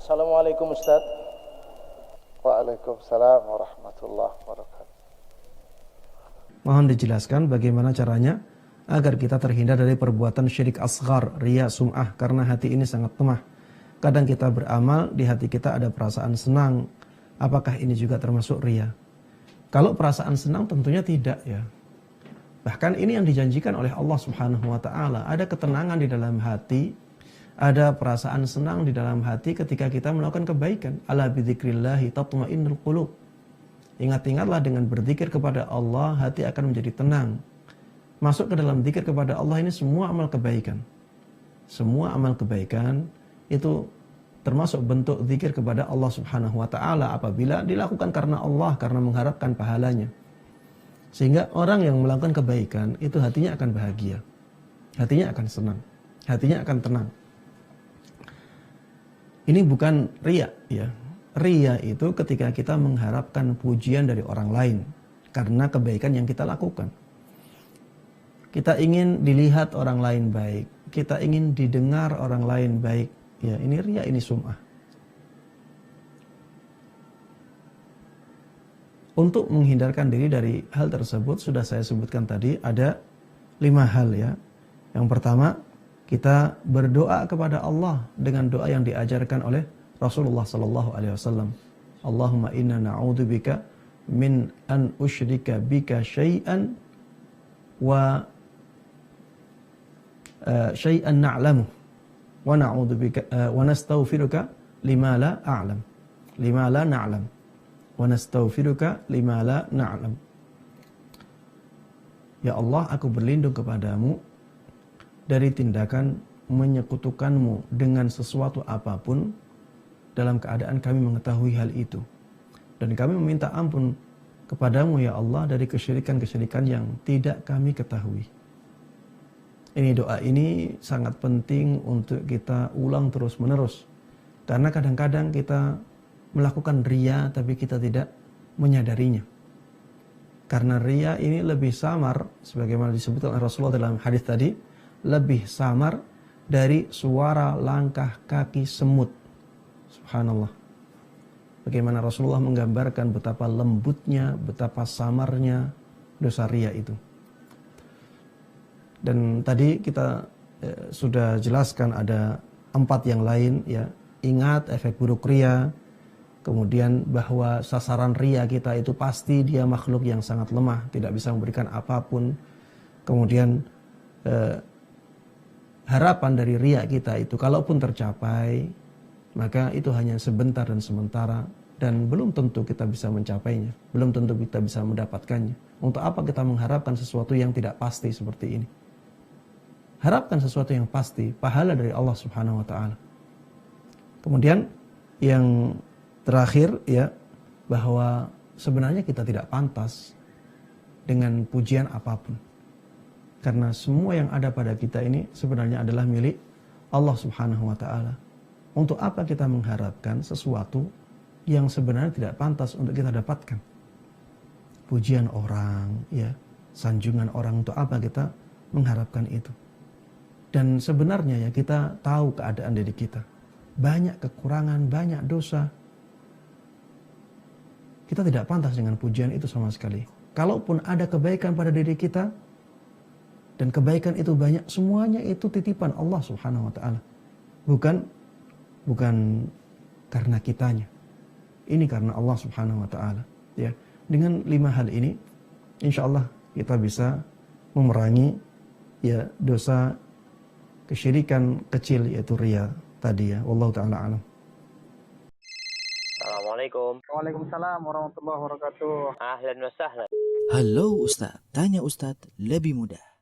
Assalamualaikum Ustaz. Waalaikumsalam warahmatullahi wabarakatuh. Mohon dijelaskan bagaimana caranya agar kita terhindar dari perbuatan syirik asghar, riya, sum'ah, karena hati ini sangat lemah. Kadang kita beramal, di hati kita ada perasaan senang. Apakah ini juga termasuk riya? Kalau perasaan senang tentunya tidak ya. Bahkan ini yang dijanjikan oleh Allah Subhanahu wa taala, ada ketenangan di dalam hati, ada perasaan senang di dalam hati ketika kita melakukan kebaikan. Ala bidzikrillahi tatma'innul qulub. Ingat-ingatlah dengan berzikir kepada Allah, hati akan menjadi tenang. Masuk ke dalam zikir kepada Allah ini semua amal kebaikan. Semua amal kebaikan itu termasuk bentuk zikir kepada Allah Subhanahu wa taala apabila dilakukan karena Allah, karena mengharapkan pahalanya. Sehingga orang yang melakukan kebaikan itu hatinya akan bahagia. Hatinya akan senang. Hatinya akan tenang. Ini bukan riya ya. Riya itu ketika kita mengharapkan pujian dari orang lain karena kebaikan yang kita lakukan. Kita ingin dilihat orang lain baik, kita ingin didengar orang lain baik. Ya, ini riya, ini sum'ah. Untuk menghindarkan diri dari hal tersebut, sudah saya sebutkan tadi, ada 5 hal ya. Yang pertama, kita berdoa kepada Allah dengan doa yang diajarkan oleh Rasulullah SAW. Allahumma inna na'udzubika min an usyrika bika syai'an wa syai'an na'lamu. Wa na'udzubika wa nastaghfiruka lima la a'lam. Lima la na'lam. Wa nastaghfiruka lima la na'lam. Ya Allah, aku berlindung kepadamu dari tindakan menyekutukanmu dengan sesuatu apapun dalam keadaan kami mengetahui hal itu. Dan kami meminta ampun kepadamu ya Allah dari kesyirikan-kesyirikan yang tidak kami ketahui. Ini doa ini sangat penting untuk kita ulang terus-menerus. Karena kadang-kadang kita melakukan riya tapi kita tidak menyadarinya. Karena riya ini lebih samar, sebagaimana disebutkan oleh Rasulullah dalam hadis tadi, lebih samar dari suara langkah kaki semut. Subhanallah. Bagaimana Rasulullah menggambarkan betapa lembutnya, betapa samarnya dosa riya itu. Dan tadi kita sudah jelaskan ada 4 yang lain ya. Ingat efek buruk riya. Kemudian bahwa sasaran riya kita itu pasti dia makhluk yang sangat lemah, tidak bisa memberikan apapun. Kemudian harapan dari riya kita itu kalaupun tercapai, maka itu hanya sebentar dan sementara. Dan belum tentu kita bisa mencapainya. Belum tentu kita bisa mendapatkannya. Untuk apa kita mengharapkan sesuatu yang tidak pasti seperti ini? Harapkan sesuatu yang pasti, pahala dari Allah Subhanahu wa taala. Kemudian yang terakhir ya, bahwa sebenarnya kita tidak pantas dengan pujian apapun. Karena semua yang ada pada kita ini sebenarnya adalah milik Allah Subhanahu wa taala. Untuk apa kita mengharapkan sesuatu yang sebenarnya tidak pantas untuk kita dapatkan? Pujian orang, ya, sanjungan orang, untuk apa kita mengharapkan itu? Dan sebenarnya ya kita tahu keadaan diri kita. Banyak kekurangan, banyak dosa. Kita tidak pantas dengan pujian itu sama sekali. Kalaupun ada kebaikan pada diri kita, dan kebaikan itu banyak, semuanya itu titipan Allah Subhanahu wa taala. Bukan karena kitanya. Ini karena Allah Subhanahu wa taala, ya. Dengan 5 hal ini, insyaallah kita bisa memerangi ya dosa kesyirikan kecil yaitu riya tadi ya. Wallahu taala alam. Assalamualaikum. Waalaikumsalam warahmatullahi wabarakatuh. Ahlan wa sahlan. Halo Ustaz, tanya Ustaz lebih mudah.